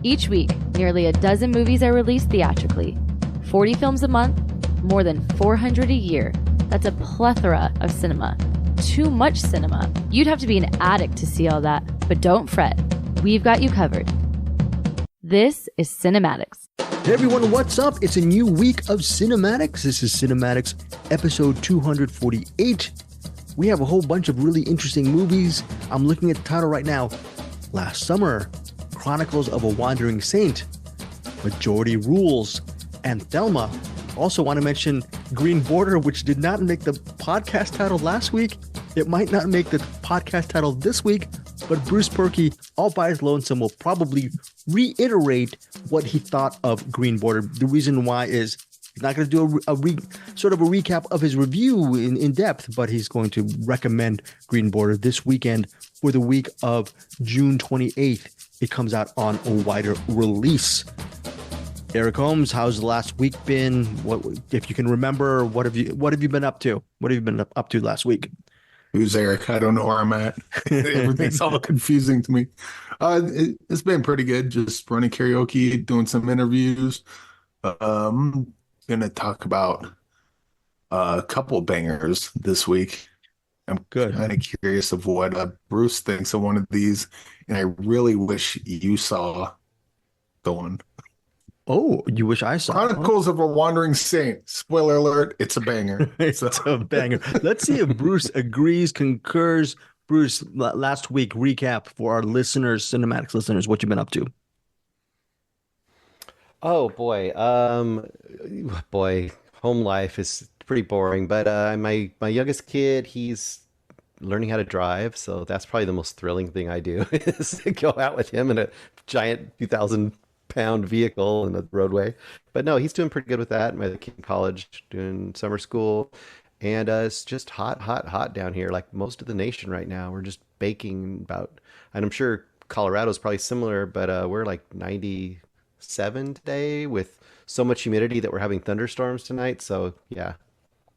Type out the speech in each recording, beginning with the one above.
Each week, nearly a dozen movies are released theatrically. 40 films a month, more than 400 a year. That's a plethora of cinema. Too much cinema. You'd have to be an addict to see all that, but don't fret. We've got you covered. This is CinemAddicts. Hey everyone, what's up? It's a new week of CinemAddicts. This is CinemAddicts episode 248. We have a whole bunch of really interesting movies. I'm looking at the title right now. Last Summer, Chronicles of a Wandering Saint, Majority Rules, and Thelma. Also want to mention Green Border, which did not make the podcast title last week. It might not make the podcast title this week, but Bruce Purkey, all by his lonesome, will probably reiterate what he thought of Green Border. The reason why is he's not going to do a recap of his review in depth, but he's going to recommend Green Border this weekend for the week of June 28th. It comes out on a wider release. Eric Holmes, how's the last week been? What, if you can remember, what have you been up to? What have you been up to last week? Who's Eric? I don't know where I'm at. Everything's all confusing to me. It's been pretty good. Just running karaoke, doing some interviews. Gonna talk about a couple bangers this week. I'm good. Kind of curious of what Bruce thinks of one of these, and I really wish you saw the one. Oh, you wish I saw Chronicles of a Wandering Saint. Spoiler alert, it's a banger. It's a banger. Let's see if Bruce agrees, concurs. Bruce, last week, recap for our listeners, CinemAddicts listeners, what you've been up to. Oh, boy. Home life is pretty boring, but my youngest kid, he's learning how to drive, so that's probably the most thrilling thing I do is to go out with him in a giant 2,000-pound vehicle in the roadway. But no, he's doing pretty good with that. My kid in college doing summer school, and it's just hot down here, like most of the nation right now. We're just baking and I'm sure Colorado's probably similar, but we're like 97 today with so much humidity that we're having thunderstorms tonight. So yeah,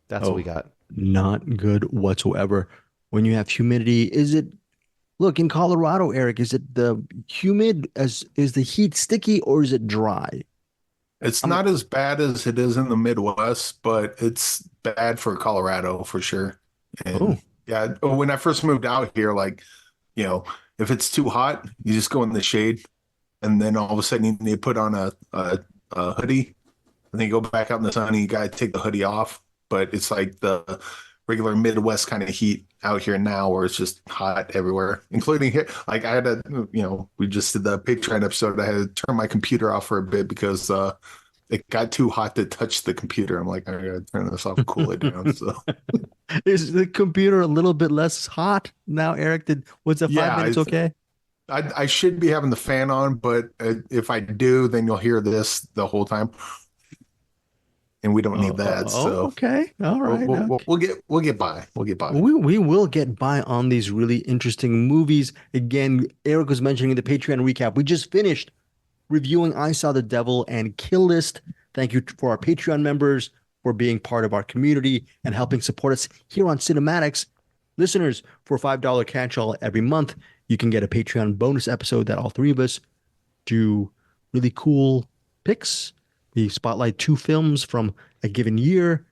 that's what we got. Not good whatsoever. When you have humidity, look, in Colorado, Eric, is it the humid, is the heat sticky, or is it dry? It's not as bad as it is in the Midwest, but it's bad for Colorado for sure. And yeah, when I first moved out here, if it's too hot, you just go in the shade, and then all of a sudden you put on a hoodie, and then you go back out in the sun and you gotta take the hoodie off. But it's like the regular Midwest kind of heat out here now, where it's just hot everywhere, including here. Like I had we just did the Patreon episode. I had to turn my computer off for a bit because it got too hot to touch the computer. I'm like, I gotta turn this off, cool it down. So is the computer a little bit less hot now, Eric? Was the 5 minutes okay? I should be having the fan on, but if I do, then you'll hear this the whole time. And we don't need that. So okay, all right. We'll get by. We'll get by. We will get by on these really interesting movies. Again, Eric was mentioning the Patreon recap. We just finished reviewing I Saw the Devil and Kill List. Thank you for our Patreon members for being part of our community and helping support us here on CinemAddicts. Listeners, for $5 catch-all every month, you can get a Patreon bonus episode that all three of us do really cool picks. We spotlight 2 films from a given year.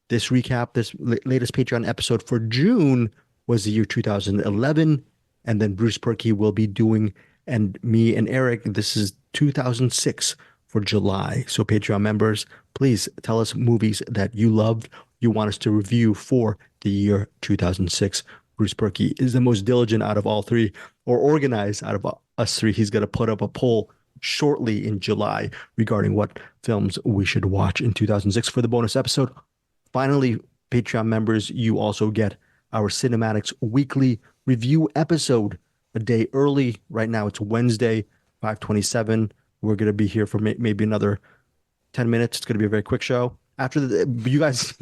This recap, this latest Patreon episode for June was the year 2011. And then Bruce Purkey will be doing, and me and Eric, this is 2006 for July. So Patreon members, please tell us movies that you loved, you want us to review for the year 2006. Bruce Purkey is the most diligent out of all three, or organized out of us three. He's going to put up a poll shortly in July regarding what films we should watch in 2006 for the bonus episode. Finally, Patreon members, you also get our CinemAddicts weekly review episode a day early. Right now it's Wednesday, 5:27. We're going to be here for maybe another 10 minutes. It's going to be a very quick show. After you guys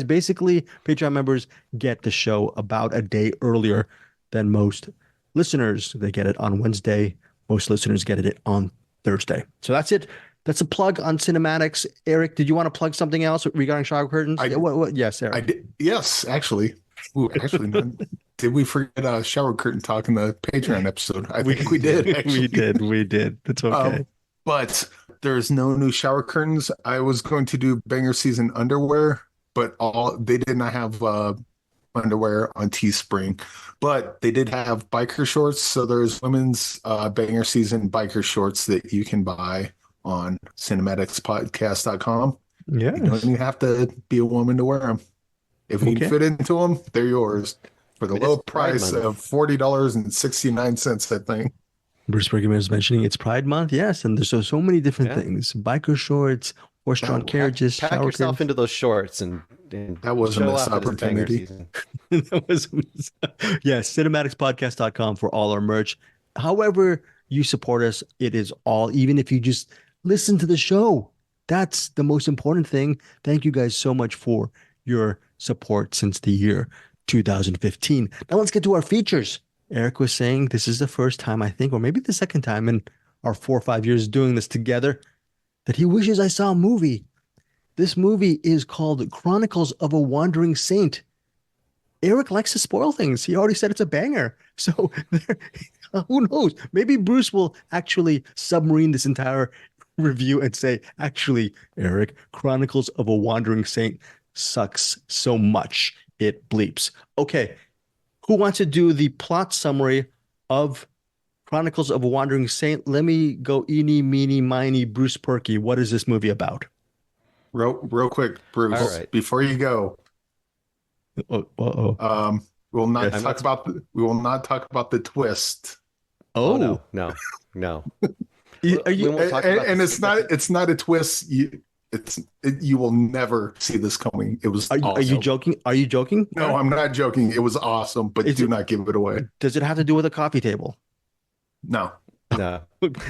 basically, Patreon members get the show about a day earlier than most listeners. They get it on Wednesday. Most listeners get it on Thursday. So that's it. That's a plug on CinemAddicts. Eric, did you want to plug something else regarding shower curtains? Yes, Eric. Yes, actually. Ooh, actually, did we forget shower curtain talk in the Patreon episode? I think we did. Actually, We did. That's okay. But there's no new shower curtains. I was going to do banger season underwear, but they did not have underwear on Teespring, but they did have biker shorts. So there's women's banger season biker shorts that you can buy on CinemAddictsPodcast.com. Yeah. You don't even have to be a woman to wear them. If you can fit into them, they're yours for the low price of $40.69, I think. Bruce Bergman was mentioning it's Pride Month, yes, and there's so many different things: biker shorts, horse-drawn carriages, pack yourself into those shorts, and that was a missed opportunity. That was, yes, CinemAddictsPodcast.com for all our merch. However you support us, it is all, even if you just listen to the show. That's the most important thing. Thank you guys so much for your support since the year 2015. Now let's get to our features. Eric was saying this is the first time, I think, or maybe the second time in our 4 or 5 years doing this together, that he wishes I saw a movie. This movie is called Chronicles of a Wandering Saint. Eric likes to spoil things. He already said it's a banger. So who knows? Maybe Bruce will actually submarine this entire review and say, actually, Eric, Chronicles of a Wandering Saint sucks so much it bleeps. Okay. Who wants to do the plot summary of Chronicles of a Wandering Saint? Let me go eeny, meeny, miny, Bruce Purkey. What is this movie about? Real quick, Bruce, before you go. We will not talk about the twist. Oh, no. It's not a twist. You will never see this coming. It was awesome. Are you joking? Are you joking? No, I'm not joking. It was awesome, but do not give it away. Does it have to do with a coffee table? No. No.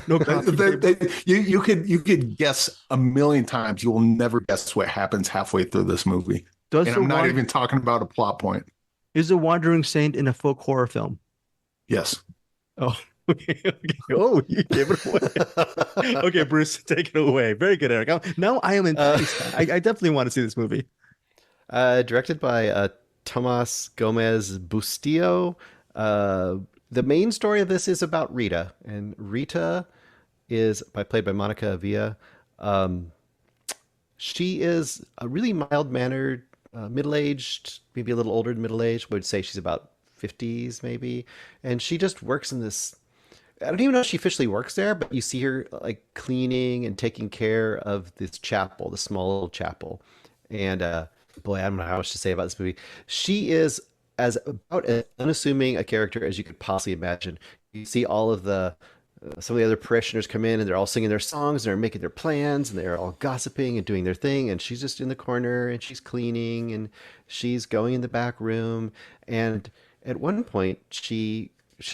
No coffee table. You could guess a million times. You will never guess what happens halfway through this movie. I'm not even talking about a plot point. Is the Wandering Saint in a folk horror film? Yes. Oh. Okay. Oh, you gave it away. Okay, Bruce, take it away. Very good, Eric. Now I am enticed. I definitely want to see this movie. Directed by Tomas Gomez Bustillo. The main story of this is about Rita, and Rita is played by Monica Villa. She is a really mild-mannered, middle-aged, maybe a little older than middle-aged. Would say she's about 50s maybe, and she just works in this. I don't even know if she officially works there, but you see her like cleaning and taking care of this chapel, the small little chapel. And boy, I don't know how much to say about this movie. She is as about as unassuming a character as you could possibly imagine. You see all of the some of the other parishioners come in and they're all singing their songs and they're making their plans and they're all gossiping and doing their thing. And she's just in the corner and she's cleaning and she's going in the back room. And at one point, should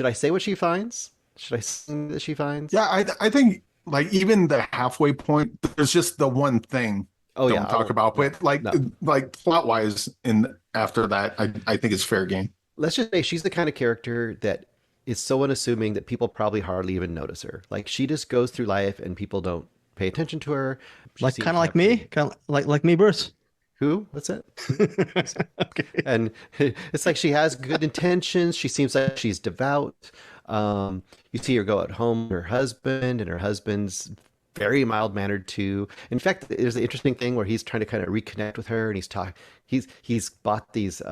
I say what she finds? Should I say that she finds? Yeah, I think like even the halfway point, there's just the one thing don't talk about. But like plot wise, and after that, I think it's fair game. Let's just say she's the kind of character that is so unassuming that people probably hardly even notice her. Like she just goes through life and people don't pay attention to her. Kind of like me, like me, Bruce. Who? What's that? Okay. And it's like she has good intentions. She seems like she's devout. You see her go at home with her husband, and her husband's very mild-mannered too. In fact, there's an interesting thing where he's trying to kind of reconnect with her, and he's bought these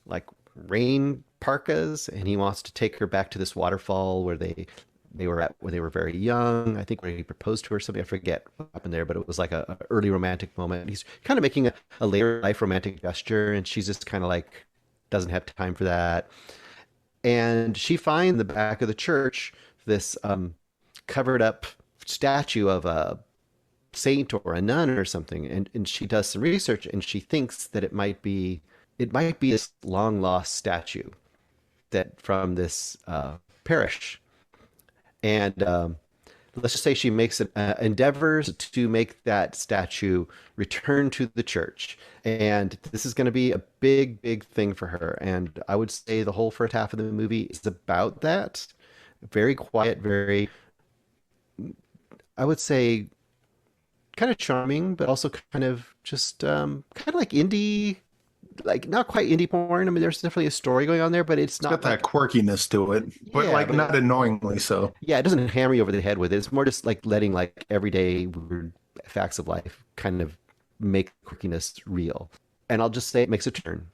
like rain parkas, and he wants to take her back to this waterfall where they were at when they were very young. I think where he proposed to her or something. I forget what happened there, but it was like a early romantic moment. He's kind of making a later life romantic gesture, and she's just kind of like doesn't have time for that. And she finds in the back of the church this covered up statue of a saint or a nun or something. And she does some research and she thinks that it might be this long lost statue that from this parish. And let's just say she makes endeavors to make that statue return to the church. And this is going to be a big, big thing for her. And I would say the whole first half of the movie is about that. Very quiet, very, I would say, kind of charming, but also kind of just kind of like indie like not quite indie porn. I mean, there's definitely a story going on there, but it's not got that quirkiness to it, but like not annoyingly so. Yeah, it doesn't hammer you over the head with it. It's more just like letting like everyday weird facts of life kind of make quirkiness real. And I'll just say it makes a turn.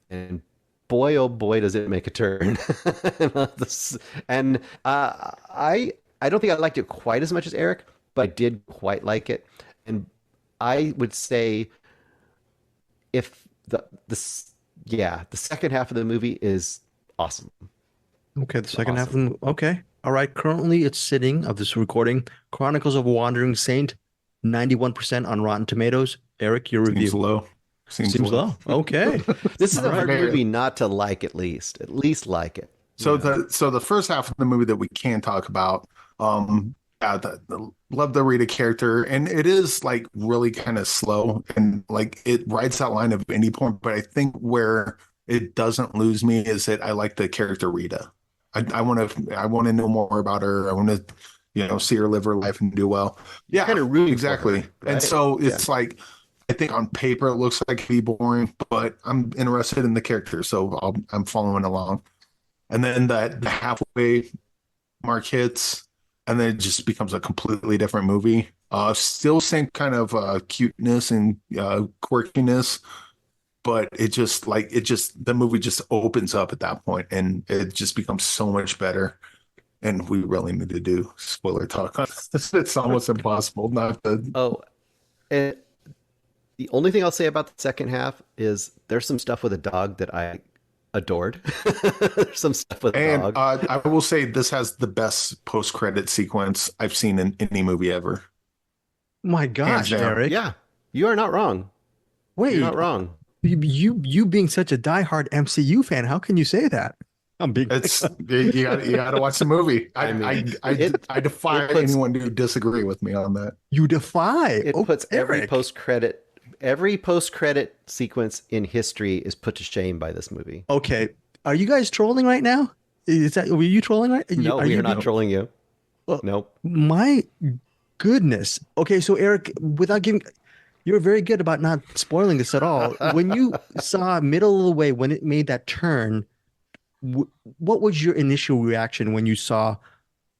And boy, oh boy, does it make a turn. And I don't think I liked it quite as much as Eric, but I did quite like it. And I would say if the second half of the movie is awesome. Okay, the second half of the okay. All right. Currently it's sitting of this recording, Chronicles of a Wandering Saint, 91% on Rotten Tomatoes. Eric, your review. Seems low. Seems low. Okay. This is a hard movie not to like, at least like it. So the first half of the movie that we can talk about, love the Rita character, and it is like really kind of slow and like it rides that line of indie porn, but I think where it doesn't lose me is that I like the character Rita. I want to know more about her. I want to see her live her life and do well. Yeah, kind of rooting exactly. For her, right? And so it's like, I think on paper it looks like it'd be boring, but I'm interested in the character, so I'm following along. And then the halfway mark hits, and then it just becomes a completely different movie. Still same kind of cuteness and quirkiness, but the movie just opens up at that point, and it just becomes so much better. And we really need to do spoiler talk on this. It's almost impossible not to. Oh, and the only thing I'll say about the second half is there's some stuff with a dog that I adored. There's some stuff with a dog. I will say this has the best post-credit sequence I've seen in any movie ever. My gosh, Eric. Yeah, you are not wrong. Wait, you're not wrong. You being such a diehard MCU fan, how can you say that? I'm being. You got to watch the movie. I defy anyone to disagree with me on that. You defy. It puts every post-credit sequence in history is put to shame by this movie. Okay, are you guys trolling right now? Were you trolling right? No, we are not trolling you. Nope. My goodness. Okay, so Eric, you're very good about not spoiling this at all. When you saw middle of the way, when it made that turn, what was your initial reaction when you saw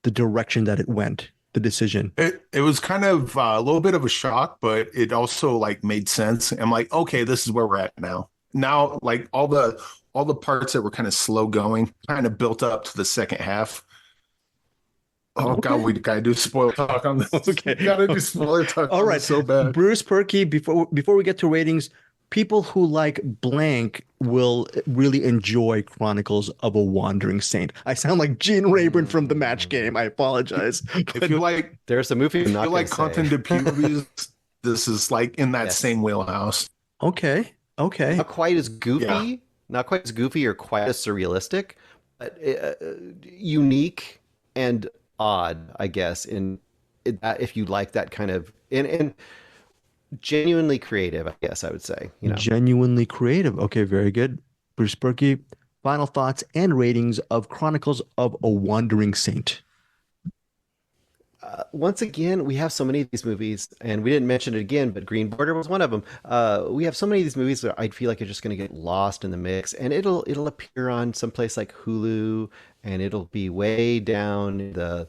the direction that it went, the decision? It was kind of a little bit of a shock, but it also like made sense. I'm like, okay, this is where we're at now. Now, like all the parts that were kind of slow going kind of built up to the second half. Oh okay. God, we gotta do spoiler talk on this. Okay, we gotta do spoiler talk. All right, so bad. Bruce Purkey. Before we get to ratings, people who like blank will really enjoy Chronicles of a Wandering Saint. I sound like Gene Rayburn from The Match Game. I apologize. If you like, there's a movie. If you like content movies, this is like in that same wheelhouse. Okay. Not quite as goofy. Not quite as goofy or quite as surrealistic, but unique and odd, I guess. If you like that kind of and genuinely creative, I guess I would say. Genuinely creative. Okay, very good. Bruce Purkey, final thoughts and ratings of Chronicles of a Wandering Saint. Once again, we have so many of these movies, and we didn't mention it again, but Green Border was one of them. We have so many of these movies that I feel like you're just going to get lost in the mix, and it'll appear on someplace like Hulu, and it'll be way down the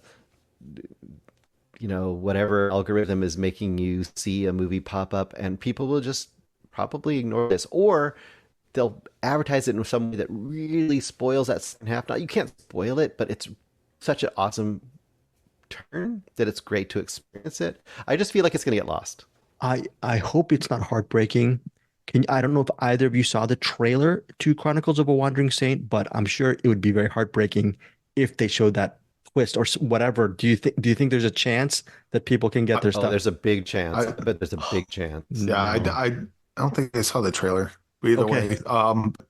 whatever algorithm is making you see a movie pop up, and people will just probably ignore this, or they'll advertise it in some way that really spoils that second half. Now, you can't spoil it, but it's such an awesome turn that it's great to experience it. I just feel like it's going to get lost. I hope it's not heartbreaking. I don't know if either of you saw the trailer to Chronicles of a Wandering Saint, but I'm sure it would be very heartbreaking if they showed that twist or whatever. Do you think there's a chance that people can get their stuff? There's a big chance. I bet there's a big chance. Yeah, I don't think I saw the trailer. Either way.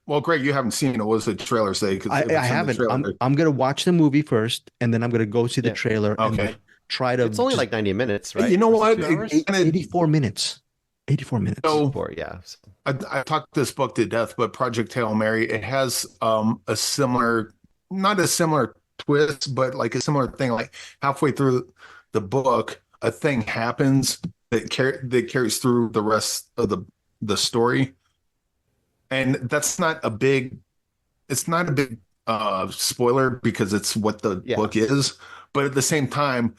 Well, Greg, you haven't seen it. What does the trailer say? I haven't. I'm going to watch the movie first, and then I'm going to go see the trailer and then try to... It's only like 90 minutes, right? You know what? 84 minutes. 84 minutes. So, yeah. I talked this book to death, but Project Hail Mary, it has a similar, not a similar twist, but like a similar thing. Like halfway through the book, a thing happens that carries through the rest of the story. And that's not a big, it's not a big spoiler because it's what the Yeah. book is. But at the same time,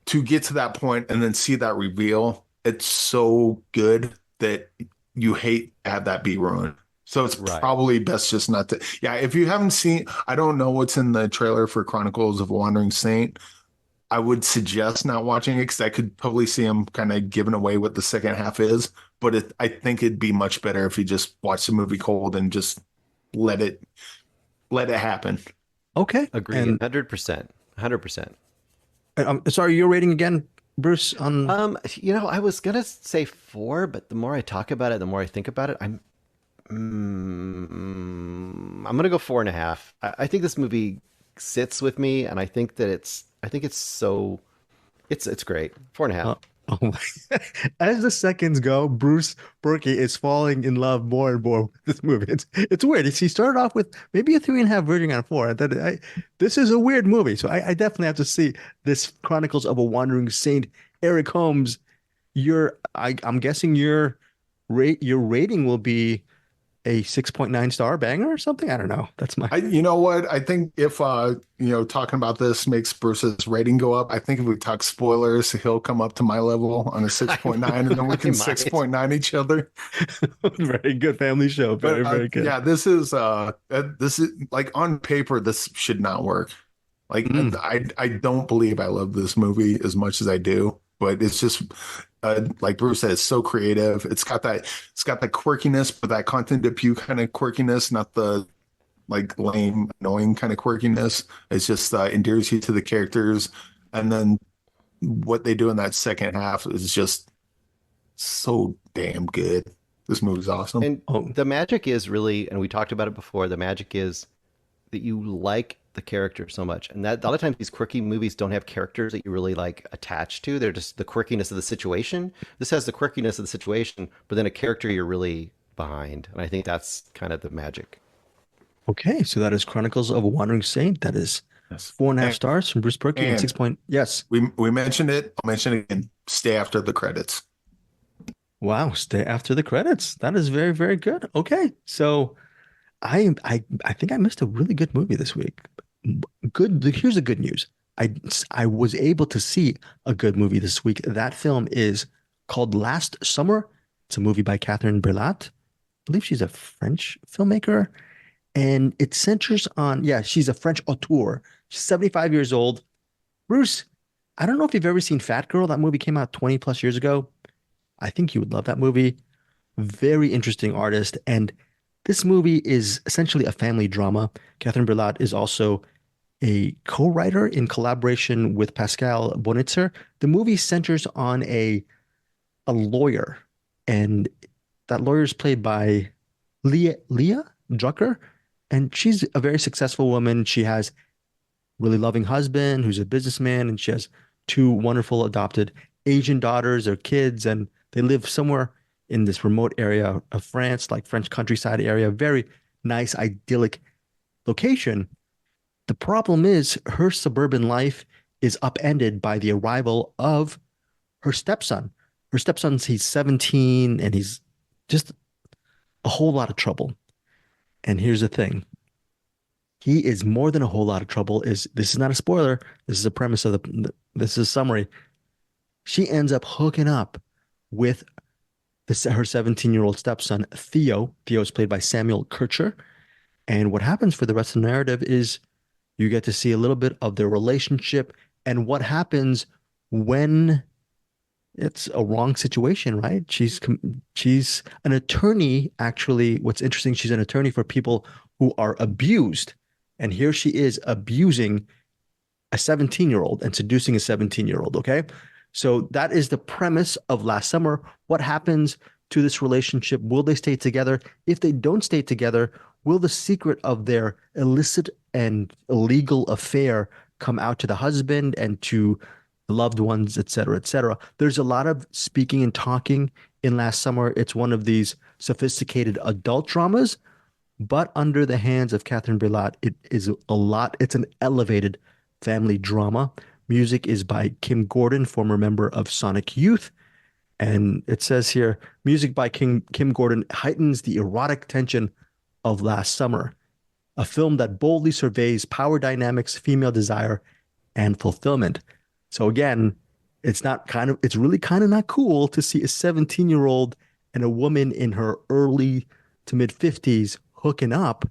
to get to that point and then see that reveal, it's so good that you hate to have that be ruined. So it's Right. probably best just not to. Yeah, if you haven't seen, I don't know what's in the trailer for Chronicles of a Wandering Saint. I would suggest not watching it because I could totally see him kind of giving away what the second half is. But I think it'd be much better if you just watch the movie cold and just let it let it happen. Okay. Agree. And 100%. 100%. sorry, your rating again, Bruce, on I was gonna say 4, but the more I talk about it, the more I think about it, I'm gonna go 4.5. I think this movie sits with me, and I think it's so it's great. 4.5. oh my. As the seconds go, Bruce Purkey is falling in love more and more with this movie. It's weird. He started off with maybe a 3.5, verging on 4. And then this is a weird movie, so I definitely have to see this Chronicles of a Wandering Saint. Eric Holmes, I'm guessing your rating will be a 6.9 star banger or something. I don't know. That's my You know what? I think if talking about this makes Bruce's rating go up, I think if we talk spoilers, he'll come up to my level on a 6.9, and then we can I might. 6.9 each other. very good family show. Very, But very good. yeah, this is like on paper, this should not work. Like Mm. I don't believe I love this movie as much as I do, but it's just like Bruce said, it's so creative. It's got the quirkiness, but that Content de Pew kind of quirkiness, not the like lame, annoying kind of quirkiness. It's just endears you to the characters, and then what they do in that second half is just so damn good. This movie's awesome. And Oh, the magic is really, and we talked about it before, the magic is that you like the character so much. And that a lot of times these quirky movies don't have characters that you really like attached to. They're just the quirkiness of the situation. This has the quirkiness of the situation, but then a character you're really behind. And I think that's kind of the magic. okay. So that is Chronicles of a Wandering Saint. That is Yes. 4.5 stars from Bruce Purkey and And 6 point. Yes. we mentioned it. I'll mention it again. Stay after the credits. Wow. Stay after the credits. That is very, very good. Okay. So I think I missed a really good movie this week. Good. Here's the good news. I was able to see a good movie this week. That film is called Last Summer. It's a movie by Catherine Breillat. I believe she's a French filmmaker. And it centers on, yeah, she's a French auteur. She's 75 years old. Bruce, I don't know if you've ever seen Fat Girl. That movie came out 20 plus years ago. I think you would love that movie. Very interesting artist. And this movie is essentially a family drama. Catherine Breillat is also a co-writer in collaboration with Pascal Bonitzer. The movie centers on a lawyer, and that lawyer is played by Leah Drucker, and she's a very successful woman. She has really loving husband who's a businessman, and she has two wonderful adopted Asian daughters or kids, and they live somewhere in this remote area of France, like French countryside area, very nice, idyllic location. The problem is her suburban life is upended by the arrival of her stepson. Her stepson's he's 17 and he's just a whole lot of trouble. And here's the thing. He is more than a whole lot of trouble. This is not a spoiler. This is a premise of this is a summary. She ends up hooking up with her 17-year-old stepson, Theo. Theo is played by Samuel Kircher. And what happens for the rest of the narrative is you get to see a little bit of their relationship and what happens when it's a wrong situation, right? She's an attorney. Actually, what's interesting, she's an attorney for people who are abused. And here she is abusing a 17-year-old and seducing a 17-year-old, okay? So that is the premise of Last Summer. What happens to this relationship? Will they stay together? If they don't stay together, will the secret of their illicit and illegal affair come out to the husband and to the loved ones, et cetera, et cetera? There's a lot of speaking and talking in Last Summer. It's one of these sophisticated adult dramas, but under the hands of Catherine Breillat, it is a lot. It's an elevated family drama. Music is by Kim Gordon, former member of Sonic Youth. And it says here, music by Kim Gordon heightens the erotic tension of Last Summer, a film that boldly surveys power dynamics, female desire, and fulfillment. So again, it's really kind of not cool to see a 17-year-old and a woman in her early to mid 50s hooking up.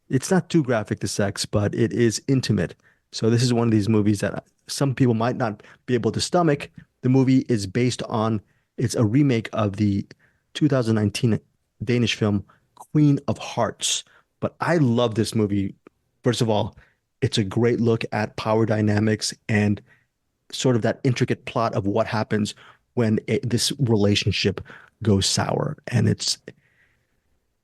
It's not too graphic, the sex, but it is intimate. So this is one of these movies that some people might not be able to stomach. The movie is it's a remake of the 2019 Danish film Queen of Hearts. But I love this movie. First of all, it's a great look at power dynamics and sort of that intricate plot of what happens when this relationship goes sour. And it's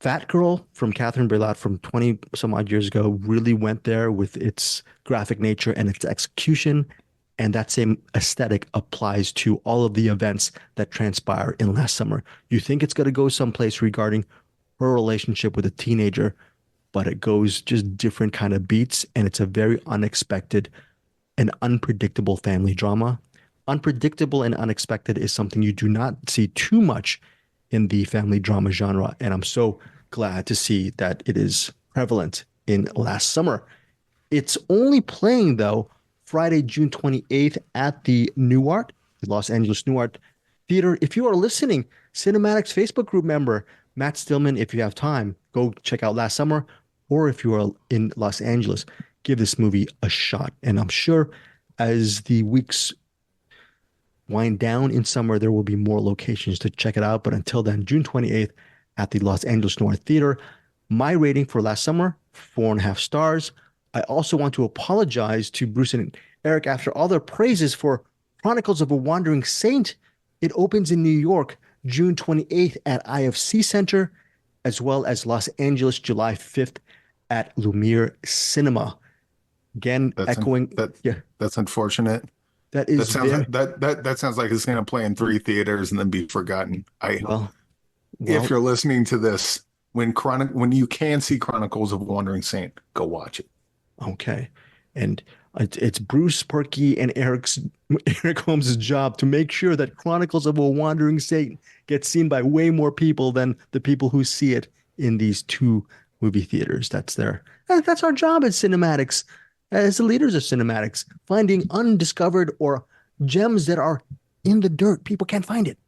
Fat Girl from Catherine Breillat from 20 some odd years ago really went there with its graphic nature and its execution. And that same aesthetic applies to all of the events that transpire in Last Summer. You think it's going to go someplace regarding her relationship with a teenager, but it goes just different kind of beats. And it's a very unexpected and unpredictable family drama. Unpredictable and unexpected is something you do not see too much in the family drama genre. And I'm so glad to see that it is prevalent in Last Summer. It's only playing, though, Friday, June 28th at the Nuart, the Los Angeles Nuart Theater. If you are listening, CinemAddicts Facebook group member, Matt Stillman, if you have time, go check out Last Summer. Or if you are in Los Angeles, give this movie a shot. And I'm sure as the weeks wind down in summer, there will be more locations to check it out. But until then, June 28th at the Los Angeles Noir Theater. My rating for Last Summer, 4.5 stars. I also want to apologize to Bruce and Eric after all their praises for Chronicles of a Wandering Saint. It opens in New York, June 28th at IFC Center, as well as Los Angeles, July 5th at Lumiere Cinema. Again, that's unfortunate. That sounds like it's going to play in 3 theaters and then be forgotten. If you're listening to this, when you can see Chronicles of a Wandering Saint, go watch it. Okay, and it's Bruce, Purkey, and Eric Holmes' job to make sure that Chronicles of a Wandering Saint gets seen by way more people than the people who see it in these 2 movie theaters. That's our job as CinemAddicts. As the leaders of CinemAddicts, finding undiscovered or gems that are in the dirt. People can't find it.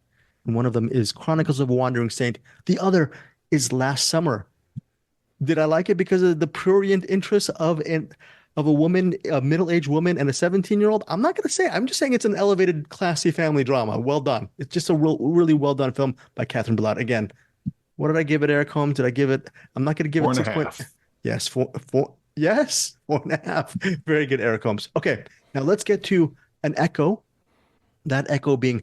And one of them is Chronicles of a Wandering Saint. The other is Last Summer. Did I like it because of the prurient interest of a woman, a middle-aged woman, and a 17-year-old? I'm not going to say. I'm just saying it's an elevated, classy family drama. Well done. It's just a really well done film by Catherine Breillat. Again, what did I give it, Eric Holmes? Did I give it? I'm not going to give it 6. Yes, 4. Yes, 4.5. Very good, Eric Holmes. Okay, now let's get to an echo. That echo being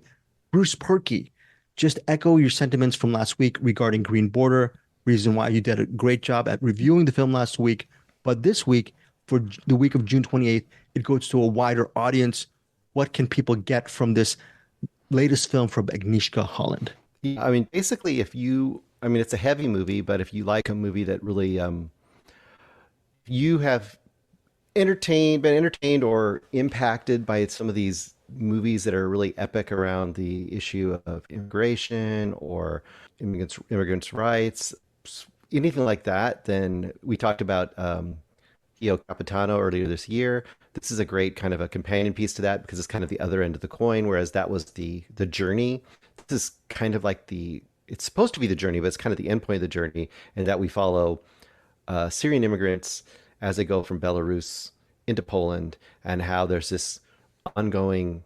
Bruce Purkey. Just echo your sentiments from last week regarding Green Border. Reason why you did a great job at reviewing the film last week. But this week, for the week of June 28th, it goes to a wider audience. What can people get from this latest film from Agnieszka Holland? I mean, basically, it's a heavy movie, but if you like a movie that really... you have been entertained or impacted by some of these movies that are really epic around the issue of immigration or immigrants' rights, anything like that, then we talked about Io Capitano earlier this year. This is a great kind of a companion piece to that because it's kind of the other end of the coin, whereas that was the journey. This is kind of like it's supposed to be the journey, but it's kind of the end point of the journey, and that we follow Syrian immigrants as they go from Belarus into Poland, and how there's this ongoing,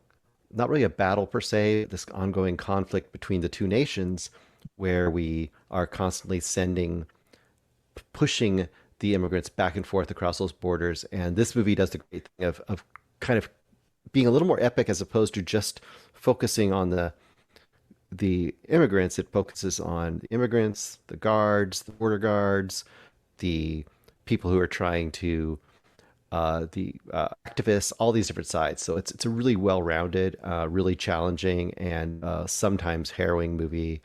not really a battle per se, this ongoing conflict between the 2 nations where we are constantly pushing the immigrants back and forth across those borders. And this movie does the great thing of kind of being a little more epic as opposed to just focusing on the immigrants. It focuses on the immigrants, the guards, the border guards, the people who are trying to, the activists, all these different sides. So it's a really well-rounded, really challenging, and sometimes harrowing movie,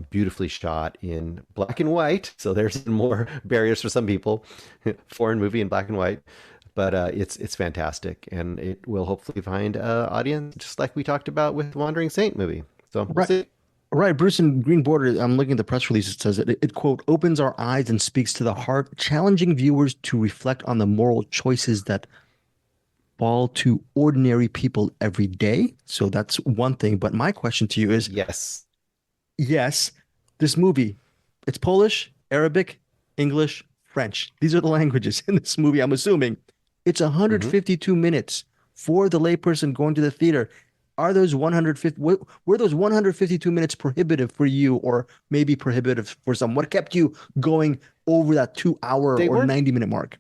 beautifully shot in black and white. So there's more barriers for some people. Foreign movie in black and white. But it's fantastic, and it will hopefully find an audience, just like we talked about with Wandering Saint movie. So we'll Right. see. Right, Bruce in Green Border, I'm looking at the press release. It says it, quote, opens our eyes and speaks to the heart, challenging viewers to reflect on the moral choices that fall to ordinary people every day. So that's one thing. But my question to you is, Yes. yes, this movie, it's Polish, Arabic, English, French. These are the languages in this movie, I'm assuming. It's 152 minutes for the layperson going to the theater. Are those 150, were those 152 minutes prohibitive for you or maybe prohibitive for some? What kept you going over that 2 hour They or weren't 90-minute mark?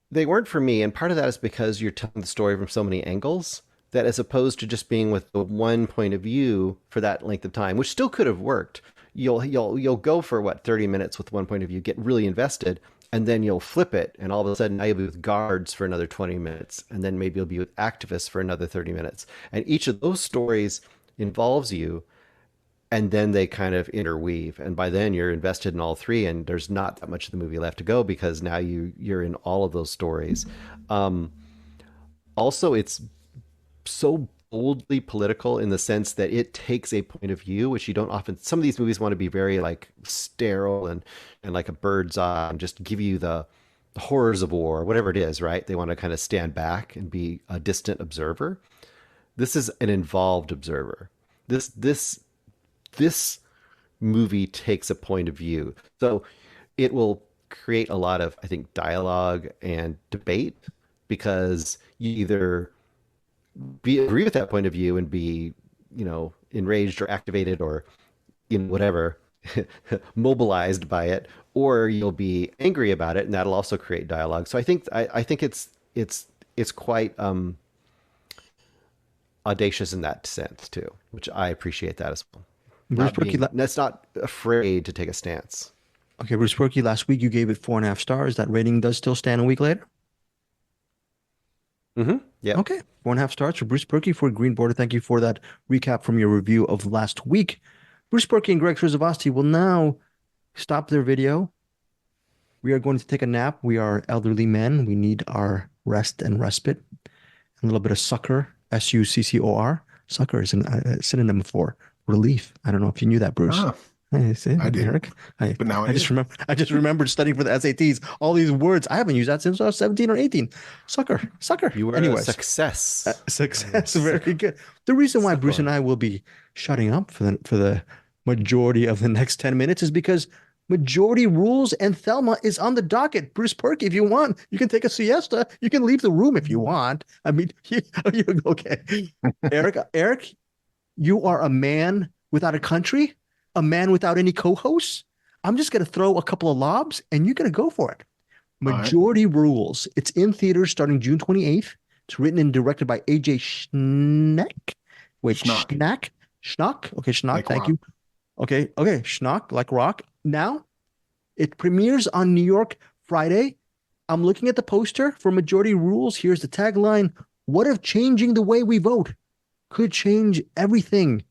they weren't for me, and part of that is because you're telling the story from so many angles that as opposed to just being with the one point of view for that length of time, which still could have worked, you'll go for what 30 minutes with one point of view, get really invested, and then you'll flip it, and all of a sudden now you'll be with guards for another 20 minutes, and then maybe you'll be with activists for another 30 minutes. And each of those stories involves you, and then they kind of interweave, and by then you're invested in all three, and there's not that much of the movie left to go because now you're in all of those stories. Also, it's so boldly political in the sense that it takes a point of view, which you don't often. Some of these movies want to be very like sterile and like a bird's eye and just give you the horrors of war, whatever it is, right? They want to kind of stand back and be a distant observer. This is an involved observer. This movie takes a point of view, so it will create a lot of, I think, dialogue and debate because you either agree with that point of view and be, enraged or activated or, whatever, mobilized by it, or you'll be angry about it, and that'll also create dialogue. So I think it's quite audacious in that sense too, which I appreciate that as well. Bruce Purkey, That's not afraid to take a stance. okay, Bruce Purkey, last week you gave it 4.5 stars. That rating does still stand a week later? Yeah. Okay, 4.5 stars for Bruce Purkey for Green Border. Thank you for that recap from your review of last week. Bruce Purkey and Greg Srisavasdi will now stop their video. We are going to take a nap. We are elderly men. We need our rest and respite. A little bit of succor, Succor. Succor is a synonym for relief. I don't know if you knew that, Bruce. Ah, Hey, see, I did. Eric. But now I just remembered studying for the SATs. All these words I haven't used that since I was 17 or 18. Succor. You were a success. Success. Very good. The reason why Bruce and I will be shutting up for the majority of the next 10 minutes is because Majority Rules and Thelma is on the docket. Bruce Purkey, if you want, you can take a siesta. You can leave the room if you want. I mean, okay. Eric, you are a man without a country, a man without any co-hosts. I'm just going to throw a couple of lobs and you're going to go for it. Majority Rules. It's in theaters starting June 28th. It's written and directed by AJ Schneck. Wait, Schnack? Schnock? Okay, Schnock, Like thank rock. you. Okay, Schnock, like rock. Now, it premieres on New York Friday. I'm looking at the poster for Majority Rules. Here's the tagline. What if changing the way we vote could change everything?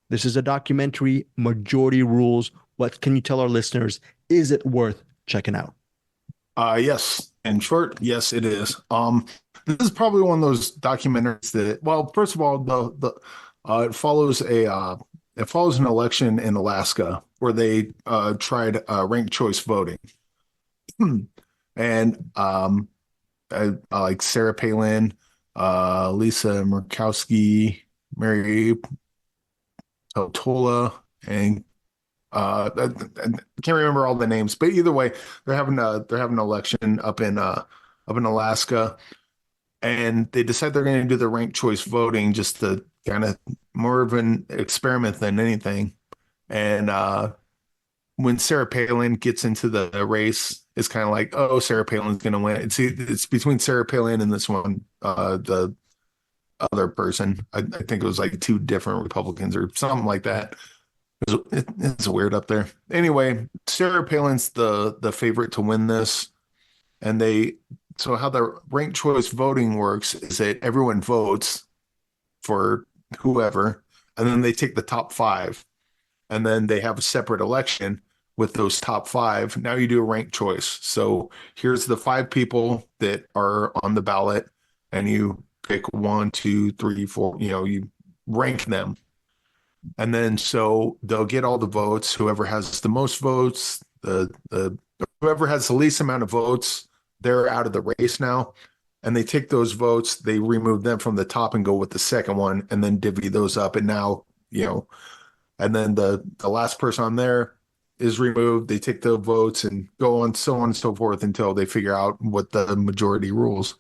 This is a documentary, Majority Rules. What can you tell our listeners? Is it worth checking out? Yes. In short, yes, it is. This is probably one of those documentaries that, well, first of all, it follows an election in Alaska where they tried ranked choice voting, and I like Sarah Palin, Lisa Murkowski, Mary Totola, and I can't remember all the names, but either way, they're having an election up in Alaska, and they decide they're going to do the ranked choice voting just to kind of more of an experiment than anything. And when Sarah Palin gets into the race, it's kind of like, oh, Sarah Palin's going to win. It's between Sarah Palin and this one, the other person. I think it was like two different Republicans or something like that. It's weird up there. Anyway, Sarah Palin's the favorite to win this, and so how the ranked choice voting works is that everyone votes for whoever, and then they take the top five, and then they have a separate election with those top five. Now you do a ranked choice. So here's the five people that are on the ballot, and you pick 1, 2, 3, 4. You rank them. And then so they'll get all the votes. Whoever has the most votes, the whoever has the least amount of votes, they're out of the race now. And they take those votes, they remove them from the top and go with the second one, and then divvy those up. And now, and then the last person on there is removed. They take the votes and go on, so on and so forth until they figure out what the majority rules.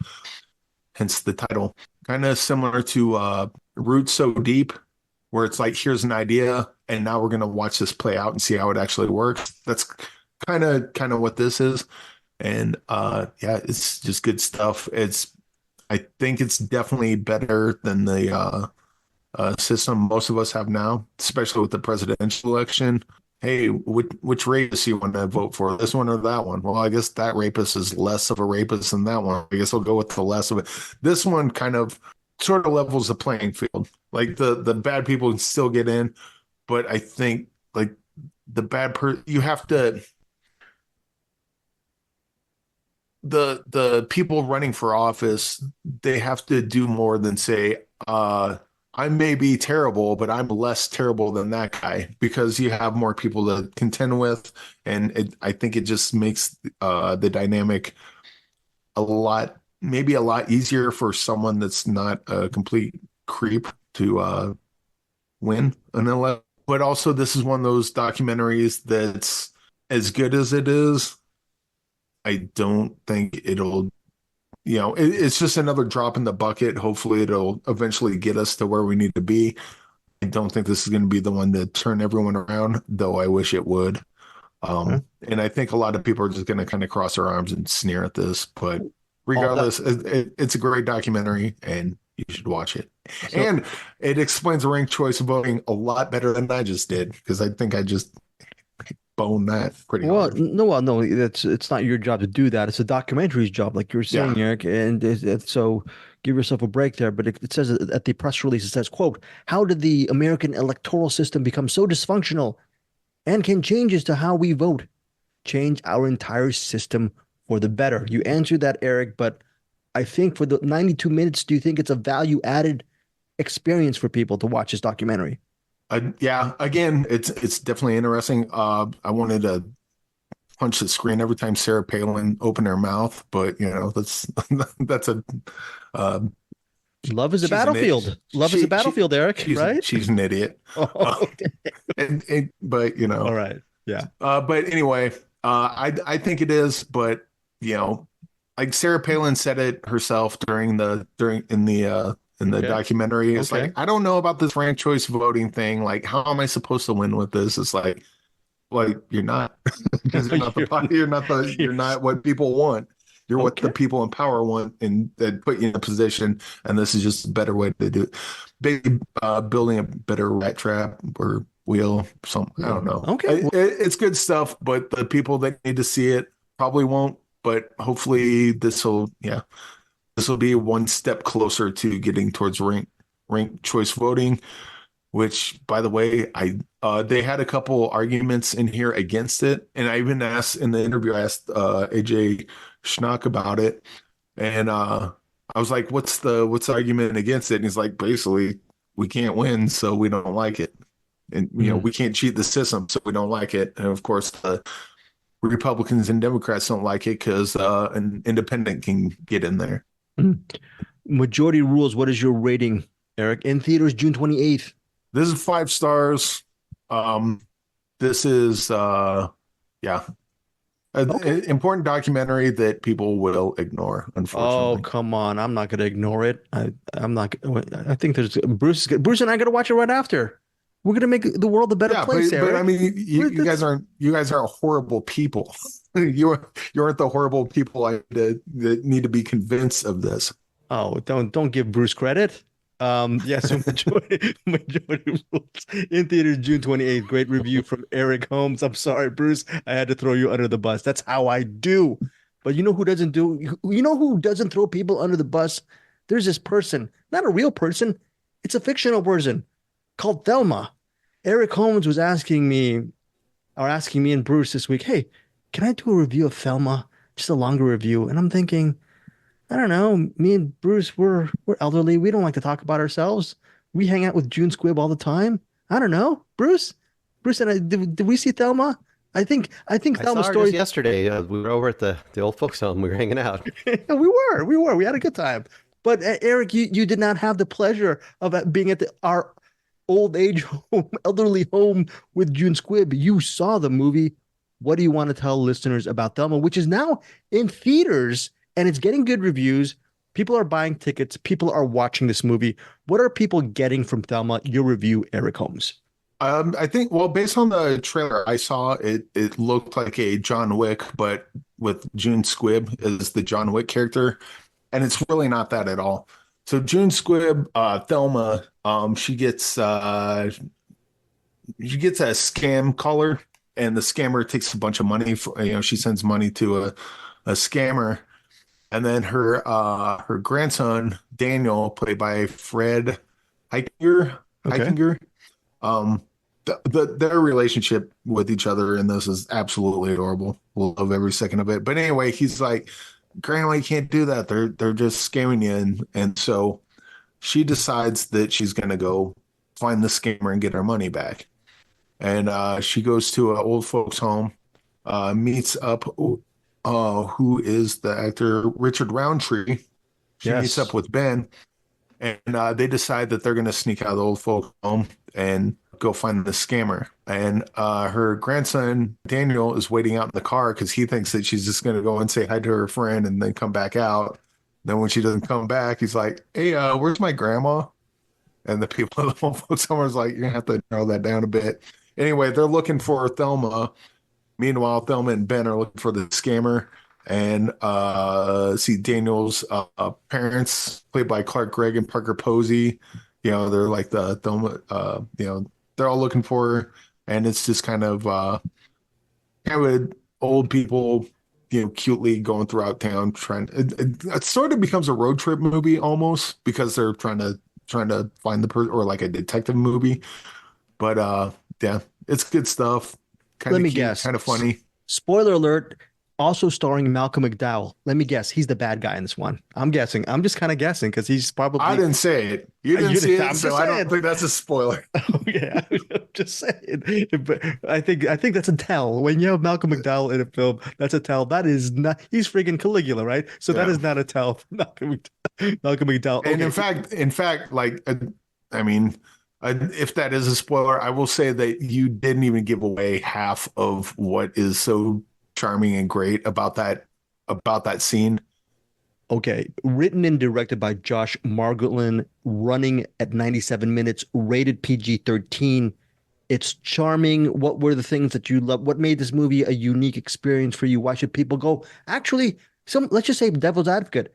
Hence the title. Kind of similar to Roots So Deep, where it's like, here's an idea, and now we're going to watch this play out and see how it actually works. That's kind of what this is. And it's just good stuff. I think it's definitely better than the system most of us have now, especially with the presidential election. Hey, which rapist you want to vote for, this one or that one? Well, I guess that rapist is less of a rapist than that one. I guess I'll go with the less of it. This one kind of sort of levels the playing field. Like the bad people can still get in, but I think like you have to, the people running for office, they have to do more than say, I may be terrible, but I'm less terrible than that guy, because you have more people to contend with. And I think it just makes the dynamic maybe a lot easier for someone that's not a complete creep to win an election. But also, this is one of those documentaries that's, as good as it is, I don't think it'll, it's just another drop in the bucket. Hopefully it'll eventually get us to where we need to be. I don't think this is going to be the one to turn everyone around, though I wish it would. And I think a lot of people are just going to kind of cross their arms and sneer at this. But regardless, it's a great documentary, and you should watch it. And it explains the ranked choice voting a lot better than I just did, because I think I just bone that pretty hard. No, it's not your job to do that. It's a documentary's job, like you were saying, Eric. And so give yourself a break there. But it says at the press release, it says, quote, "How did the American electoral system become so dysfunctional? And can changes to how we vote change our entire system for the better?" You answered that, Eric, but I think for the 92 minutes, do you think it's a value added experience for people to watch this documentary? Again, it's definitely interesting. I wanted to punch the screen every time Sarah Palin opened her mouth, but that's a love is a battlefield. Love is a battlefield, Eric. Right? She's an idiot. But all right, yeah. But anyway, I think it is, but like Sarah Palin said it herself in the documentary. It's like, I don't know about this ranked choice voting thing. Like, how am I supposed to win with this? It's like you're not, because you're not what people want. You're what the people in power want, and that put you in a position. And this is just a better way to do it. Building a better rat trap or wheel. I don't know. Okay, it's good stuff, but the people that need to see it probably won't. But hopefully this will be one step closer to getting towards ranked choice voting, which, by the way, they had a couple arguments in here against it. And I even asked in the interview, AJ Schnock about it. And I was like, what's the argument against it? And he's like, basically, we can't win, so we don't like it. And, we can't cheat the system, so we don't like it. And of course, the Republicans and Democrats don't like it because an independent can get in there. Majority Rules, what is your rating, Eric? In theaters, June 28th. This is 5 stars. This is important documentary that people will ignore, unfortunately. Oh, come on. I'm not going to ignore it. I'm not. I think there's Bruce and I got to watch it right after. We're going to make the world a better place, Eric. But I mean, you guys aren't horrible people. you aren't the horrible people that need to be convinced of this. Oh, don't give Bruce credit. So majority Rules in theaters June 28th. Great review from Eric Holmes. I'm sorry, Bruce. I had to throw you under the bus. That's how I do. But you know who doesn't throw people under the bus? There's this person, not a real person. It's a fictional person called Thelma. Eric Holmes was asking me and Bruce this week, hey, can I do a review of Thelma? Just a longer review. And I'm thinking, I don't know. Me and Bruce, we're elderly. We don't like to talk about ourselves. We hang out with June Squibb all the time. I don't know. Bruce and I, did we see Thelma? I think I saw Thelma's her story. just yesterday. We were over at the old folks home. We were hanging out. We had a good time. But Eric, you did not have the pleasure of being at our old age home, elderly home with June Squibb. You saw the movie. What do you want to tell listeners about Thelma, which is now in theaters and it's getting good reviews? People are buying tickets. People are watching this movie. What are people getting from Thelma? Your review, Eric Holmes. I think, well, based on the trailer I saw, it looked like a John Wick, but with June Squibb as the John Wick character, and it's really not that at all. So June Squibb, Thelma, she gets a scam caller, and the scammer takes a bunch of money for, she sends money to a scammer, and then her grandson Daniel, played by Fred Heikinger, Okay. Heikinger, um, their relationship with each other in this is absolutely adorable. Love every second of it. But anyway, he's like, Grandma, you can't do that. They're just scamming you, and so she decides that she's gonna go find the scammer and get her money back. And she goes to an old folks home, meets up who is the actor Richard Roundtree. She meets Yes. up with Ben, and they decide that they're going to sneak out of the old folks home and go find the scammer. And her grandson Daniel is waiting out in the car because he thinks that she's just going to go and say hi to her friend and then come back out. Then when she doesn't come back, he's like, "Hey, where's my grandma?" And the people at the old folks home is like, "You're gonna have to narrow that down a bit." Anyway, they're looking for Thelma. Meanwhile, Thelma and Ben are looking for the scammer, and see Daniel's parents, played by Clark Gregg and Parker Posey. They're like the Thelma. They're all looking for her, and it's just kind of old people, cutely going throughout town trying. It sort of becomes a road trip movie almost because they're trying to find the person, or like a detective movie. But yeah, it's good stuff. Kind Let of me cute, guess. kind of funny. Spoiler alert. Also starring Malcolm McDowell. Let me guess. He's the bad guy in this one. I'm guessing. I'm just kind of guessing because he's probably. I didn't say it. You didn't You see didn't- it, I'm so just I saying. don't think that's a spoiler. Oh yeah, I'm just saying. But I think that's a tell. When you have Malcolm McDowell in a film, that's a tell. That is not. He's friggin' Caligula, right? So that Yeah. is not a tell for Malcolm McDowell. And Okay. in fact, like, I mean, if that is a spoiler, I will say that you didn't even give away half of what is so charming and great about that scene. Okay, written and directed by Josh Margolin, running at 97 minutes, rated PG-13. It's charming. What were the things that you love? What made this movie a unique experience for you? Why should people go? Actually, let's just say devil's advocate.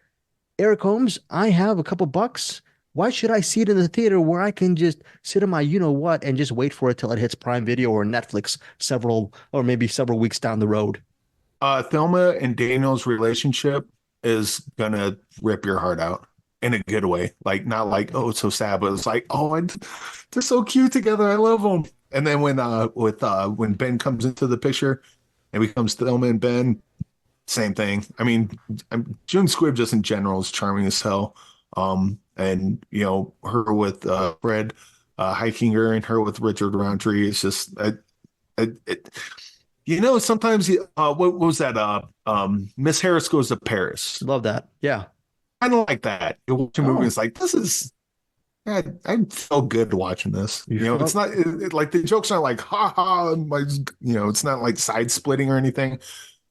Eric Holmes, I have a couple bucks. Why should I see it in the theater where I can just sit on my you know what and just wait for it till it hits Prime Video or Netflix maybe several weeks down the road? Thelma and Daniel's relationship is gonna rip your heart out in a good way. Like, not like, oh, it's so sad, but it's like, oh, they're so cute together. I love them. And then when Ben comes into the picture and becomes Thelma and Ben, same thing. I mean, June Squibb just in general is charming as hell. And her with Fred Heikinger and her with Richard Roundtree is just it, sometimes what was that? Miss Harris Goes to Paris. Love that. Yeah. Kind of like that. You watch a movie, Oh. it's like, this is. I felt good watching this. It's not like the jokes aren't like ha ha. It's not like side splitting or anything,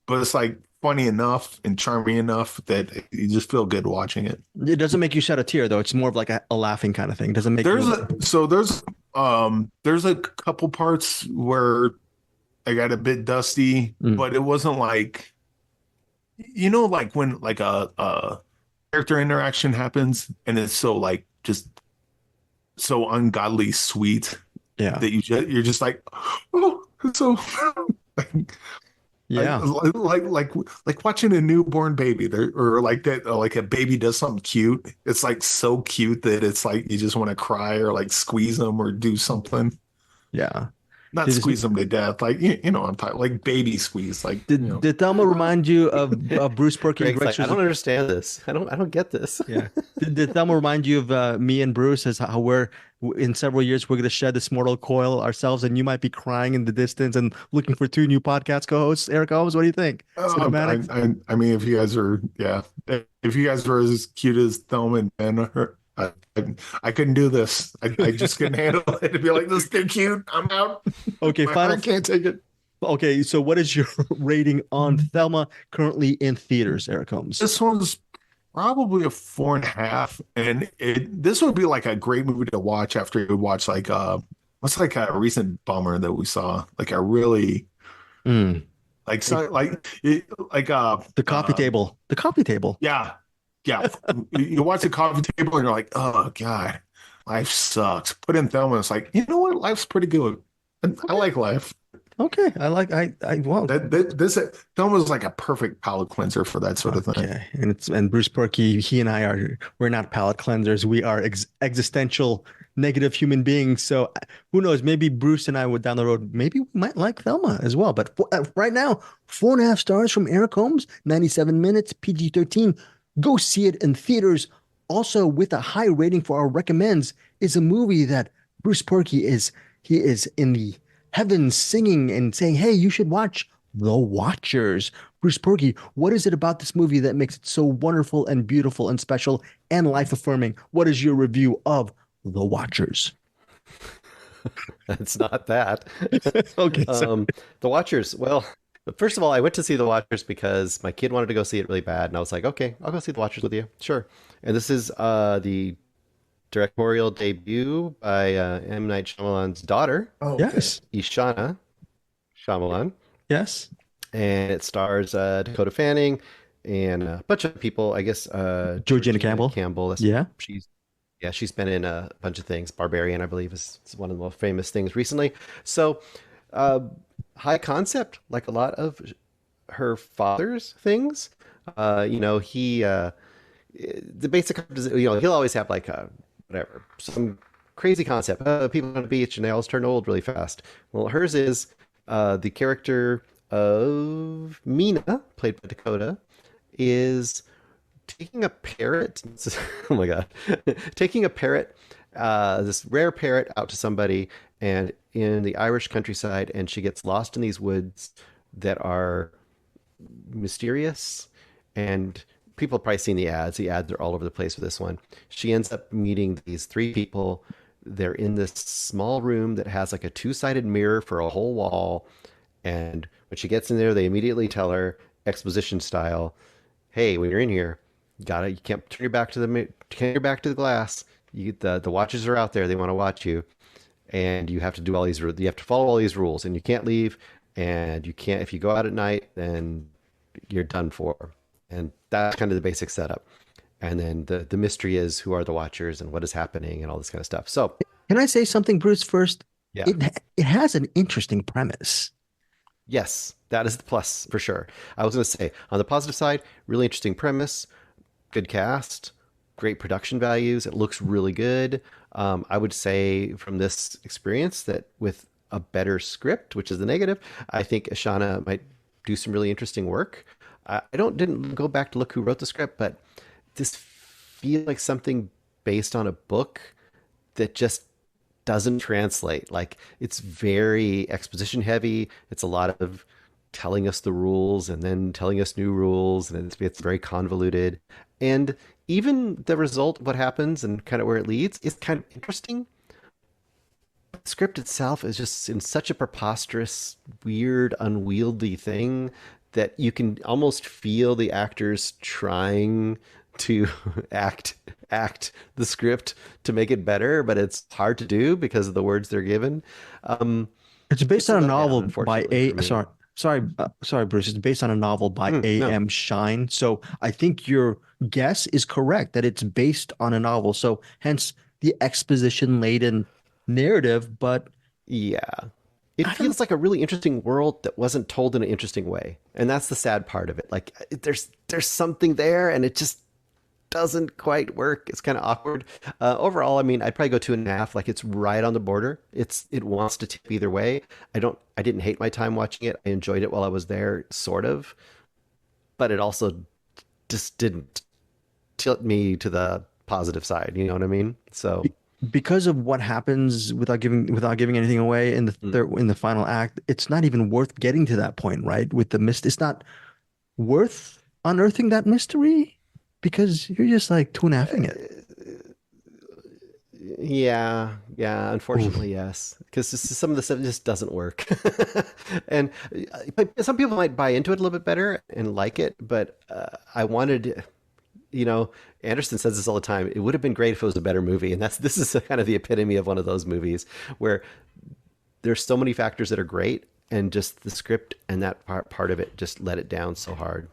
but it's like funny enough and charming enough that you just feel good watching it. It doesn't make you shed a tear though. It's more of like a laughing kind of thing. It doesn't make There's a couple parts where I got a bit dusty, but it wasn't like, like when like a character interaction happens and it's so like just so ungodly sweet Yeah. that you're just like, oh, it's so Yeah. like watching a newborn baby there, or like that, or like a baby does something cute. It's like so cute that it's like you just want to cry or like squeeze them or do something. Yeah. Not squeeze them to death, like you know, I'm talking like baby squeeze, like Did Thelma remind you of Bruce Purkey? Greg's like, I don't understand this. I don't get this. Yeah. Did Thelma remind you of me and Bruce as how we're in several years we're going to shed this mortal coil ourselves, and you might be crying in the distance and looking for two new podcast co-hosts? Eric Holmes, what do you think? CinemAddicts? I mean, if you guys are, if you guys were as cute as Thelma and Ben, I couldn't do this. I just couldn't handle it. To be like, this is too cute. I'm out. Okay, I can't take it. Okay, so what is your rating on Thelma currently in theaters, Eric Holmes? This one's probably a 4.5, and this would be like a great movie to watch after you watch like what's like a recent bummer that we saw, like a really like so The Coffee Table. The Coffee Table. Yeah. You watch The Coffee Table and you're like, oh God, life sucks. Put in Thelma, it's like, you know what? Life's pretty good. I like life. Okay, This Thelma's like a perfect palate cleanser for that sort of thing. Okay, and Bruce Purkey, he and we're not palate cleansers. We are existential negative human beings. So who knows? Maybe Bruce and I would down the road. Maybe we might like Thelma as well. But right now, 4.5 stars from Eric Holmes, 97 minutes, PG-13. Go see it in theaters. Also, with a high rating for our recommends, is a movie that Bruce Purkey is in the heavens singing and saying, hey, you should watch The Watchers. Bruce Purkey, what is it about this movie that makes it so wonderful and beautiful and special and life-affirming? What is your review of The Watchers? It's not that. Okay. The Watchers, well, first of all, I went to see The Watchers because my kid wanted to go see it really bad. And I was like, okay, I'll go see The Watchers with you. Sure. And this is the directorial debut by M. Night Shyamalan's daughter. Oh, okay. Yes. Ishana Shyamalan. Yes. And it stars Dakota Fanning and a bunch of people, I guess. Georgina Campbell. She's been in a bunch of things. Barbarian, I believe, is one of the most famous things recently. So, high concept, like a lot of her father's things. The basic, he'll always have like whatever, some crazy concept. People on the beach and they always turn old really fast. Well, hers is the character of Mina, played by Dakota, is taking a parrot. Oh my God, taking a parrot, this rare parrot, out to somebody and in the Irish countryside, and she gets lost in these woods that are mysterious, and people have probably seen the ads. The ads are all over the place for this one. She ends up meeting these 3 people. They're in this small room that has like a 2-sided mirror for a whole wall. And when she gets in there, they immediately tell her, exposition style, hey, when you're in here, you can't turn your back to the glass. The watchers are out there. They want to watch you. And you have to do all these, you have to follow all these rules, and you can't leave. And you can't, if you go out at night, then you're done for. And that's kind of the basic setup. And then the mystery is, who are the watchers and what is happening and all this kind of stuff. So can I say something, Bruce, first? Yeah. It has an interesting premise. Yes, that is the plus for sure. I was going to say, on the positive side, really interesting premise, good cast, great production values. It looks really good. I would say from this experience that with a better script, which is the negative, I think Ishana might do some really interesting work. I didn't go back to look who wrote the script, but this feels like something based on a book that just doesn't translate. Like, it's very exposition heavy. It's a lot of telling us the rules and then telling us new rules, and it's very convoluted. And even the result, what happens and kind of where it leads, is kind of interesting. The script itself is just in such a preposterous, weird, unwieldy thing that you can almost feel the actors trying to act the script to make it better, but it's hard to do because of the words they're given. It's based on a novel by sorry, Bruce. It's based on a novel by A.M. Shine. So I think your guess is correct that it's based on a novel. So hence the exposition-laden narrative. But yeah, it feels like a really interesting world that wasn't told in an interesting way, and that's the sad part of it. Like, there's something there, and it just doesn't quite work. It's kind of awkward. Overall, I mean, I'd probably go 2.5. Like it's right on the border. It wants to tip either way. I didn't hate my time watching it. I enjoyed it while I was there, sort of, but it also just didn't tilt me to the positive side. You know what I mean? So because of what happens without giving anything away in the final act, it's not even worth getting to that point, right? With the mist, it's not worth unearthing that mystery because you're just like 2.5ing it. Yeah, unfortunately, yes. Because some of the stuff just doesn't work. And but some people might buy into it a little bit better and like it, but I wanted, Anderson says this all the time. It would have been great if it was a better movie, and this is kind of the epitome of one of those movies where there's so many factors that are great, and just the script and that part of it just let it down so hard.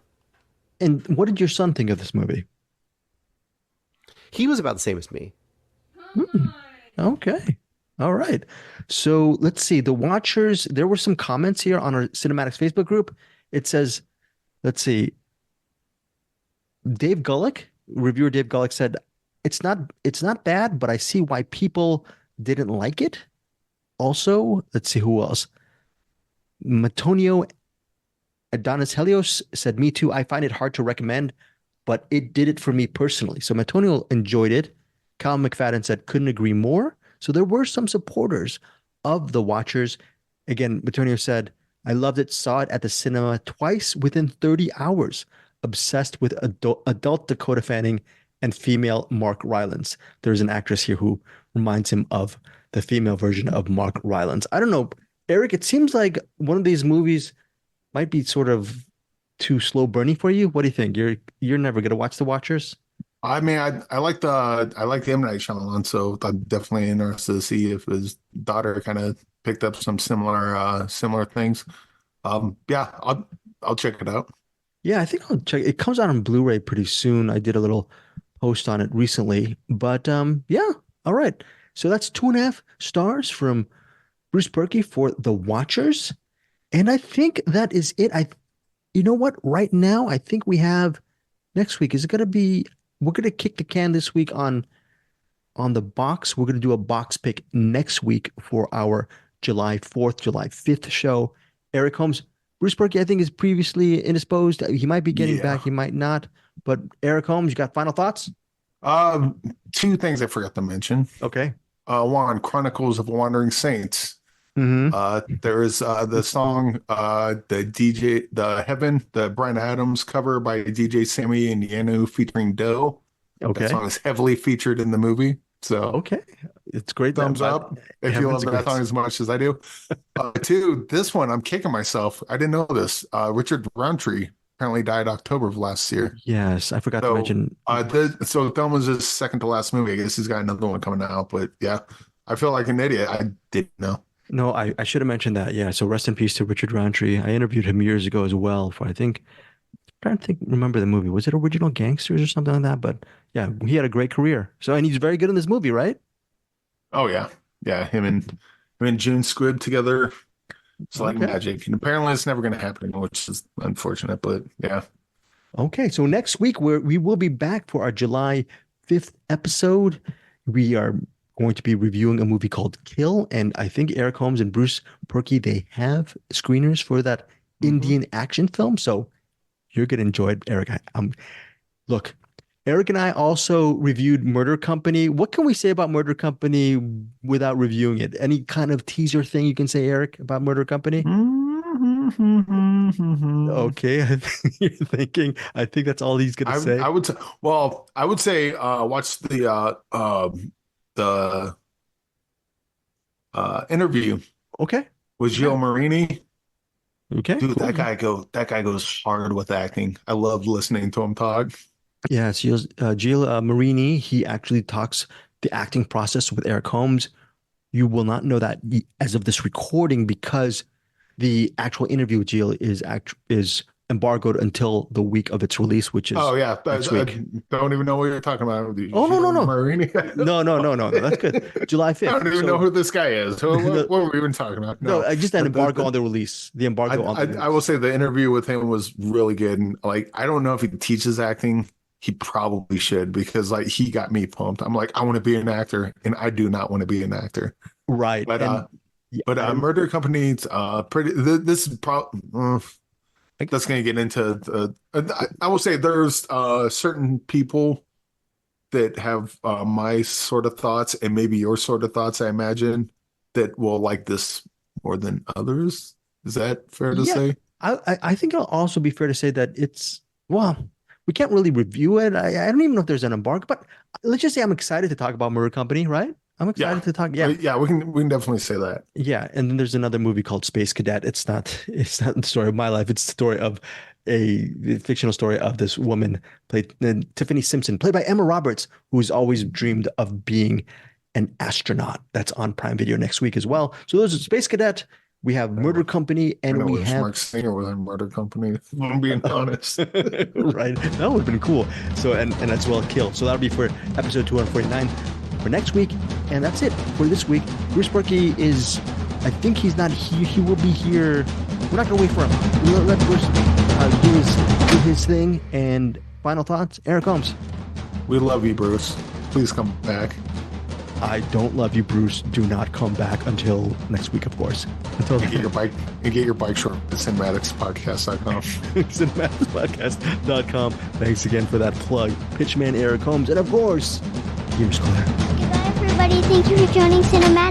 And what did your son think of this movie? He was about the same as me. Okay. All right. So let's see. The Watchers, there were some comments here on our CinemAddicts Facebook group. It says, let's see. Reviewer Dave Gullick said, it's not bad, but I see why people didn't like it. Also, let's see who else. Matonio Adonis Helios said, me too. I find it hard to recommend, but it did it for me personally. So Matonio enjoyed it. Kyle McFadden said, couldn't agree more. So there were some supporters of The Watchers. Again, Matonio said, I loved it, saw it at the cinema twice within 30 hours. Obsessed with adult Dakota Fanning and female Mark Rylance. There's an actress here who reminds him of the female version of Mark Rylance. I don't know, Eric, it seems like one of these movies might be sort of too slow burning for you. What do you think? You're never gonna watch The Watchers? I mean, I like the M. Night Shyamalan, so I'm definitely interested to see if his daughter kind of picked up some similar things. Yeah, I'll check it out. Yeah, I think I'll check. It comes out on Blu-ray pretty soon. I did a little post on it recently, but yeah, all right. So that's 2.5 stars from Bruce Purkey for The Watchers, and I think that is it. You know what? Right now, I think we have next week. Is it going to be? We're going to kick the can this week on the box. We're going to do a box pick next week for our July 4th, July 5th show. Eric Holmes. Bruce Purkey, I think, is previously indisposed. He might be getting back. He might not. But Eric Holmes, you got final thoughts? Two things I forgot to mention. Okay. One, Chronicles of Wandering Saints. Mm-hmm. There is the song, the Heaven, the Bryan Adams cover by DJ Sammy and Yanu featuring Doe. Okay. That song is heavily featured in the movie. So okay, it's great. Thumbs up if you love that song as much as I do. Two, this one, I'm kicking myself. I didn't know this. Richard Roundtree apparently died October of last year. Yes, I forgot to mention. So Thelma's his second to last movie. I guess he's got another one coming out. But yeah, I feel like an idiot. I didn't know. No, I should have mentioned that. Yeah, so rest in peace to Richard Roundtree. I interviewed him years ago as well for, I think, I'm trying to remember the movie. Was it Original Gangsters or something like that? But yeah, he had a great career. So, and he's very good in this movie, right? Oh yeah. Yeah. Him and June Squibb together. It's like magic. And apparently it's never going to happen, which is unfortunate, but yeah. Okay. So next week we will be back for our July 5th episode. We are going to be reviewing a movie called Kill. And I think Eric Holmes and Bruce Purkey, they have screeners for that Indian action film. So you're going to enjoy it, Eric. Look, Eric and I also reviewed Murder Company. What can we say about Murder Company without reviewing it? Any kind of teaser thing you can say, Eric, about Murder Company? Okay, I think you're thinking. I think that's all he's going to say. I would say watch the interview. Okay. With Gio Marini. Okay, dude, cool. that guy goes hard with acting. I love listening to him talk. Yeah, it's Gio Marini. He actually talks the acting process with Eric Holmes. You will not know that as of this recording because the actual interview with Gio is embargoed until the week of its release, which is next week. I don't even know what you're talking about. No. Marini? No. That's good. July 5th. I don't even know who this guy is. What were we even talking about? No, just an embargo on the release. The embargo on the release. I will say the interview with him was really good. And like, I don't know if he teaches acting he probably should, because like he got me pumped. I'm like, I want to be an actor, and I do not want to be an actor. Right. But Murder Company's pretty. This is probably that's going to get into the. I will say there's certain people that have my sort of thoughts and maybe your sort of thoughts, I imagine, that will like this more than others. Is that fair to say? I think it'll also be fair to say that it's, well, we can't really review it. I don't even know if there's an embargo, but let's just say I'm excited to talk about Murder Company, right? I'm excited to talk. Yeah. Yeah, we can definitely say that. Yeah. And then there's another movie called Space Cadet. It's not the story of my life. It's the story of a fictional story of this woman played Tiffany Simpson, played by Emma Roberts, who's always dreamed of being an astronaut. That's on Prime Video next week as well. So those are Space Cadet. We have Murder Company, and we have Mark Singer with a Murder Company. If I'm being honest. Right. That would have been cool. So and as well Kill. So that'll be for episode 249 for next week. And that's it for this week. Bruce Purkey is, I think he's not here. He will be here. We're not gonna wait for him. We'll let Bruce do his thing. And final thoughts, Eric Holmes. We love you, Bruce. Please come back. I don't love you, Bruce. Do not come back until next week, of course. Until get your bike short at CinemAddictsPodcast.com. CinemAddictsPodcast.com. Thanks again for that plug. Pitchman Eric Holmes, and of course, James Clare. Goodbye, everybody. Thank you for joining CinemAddicts.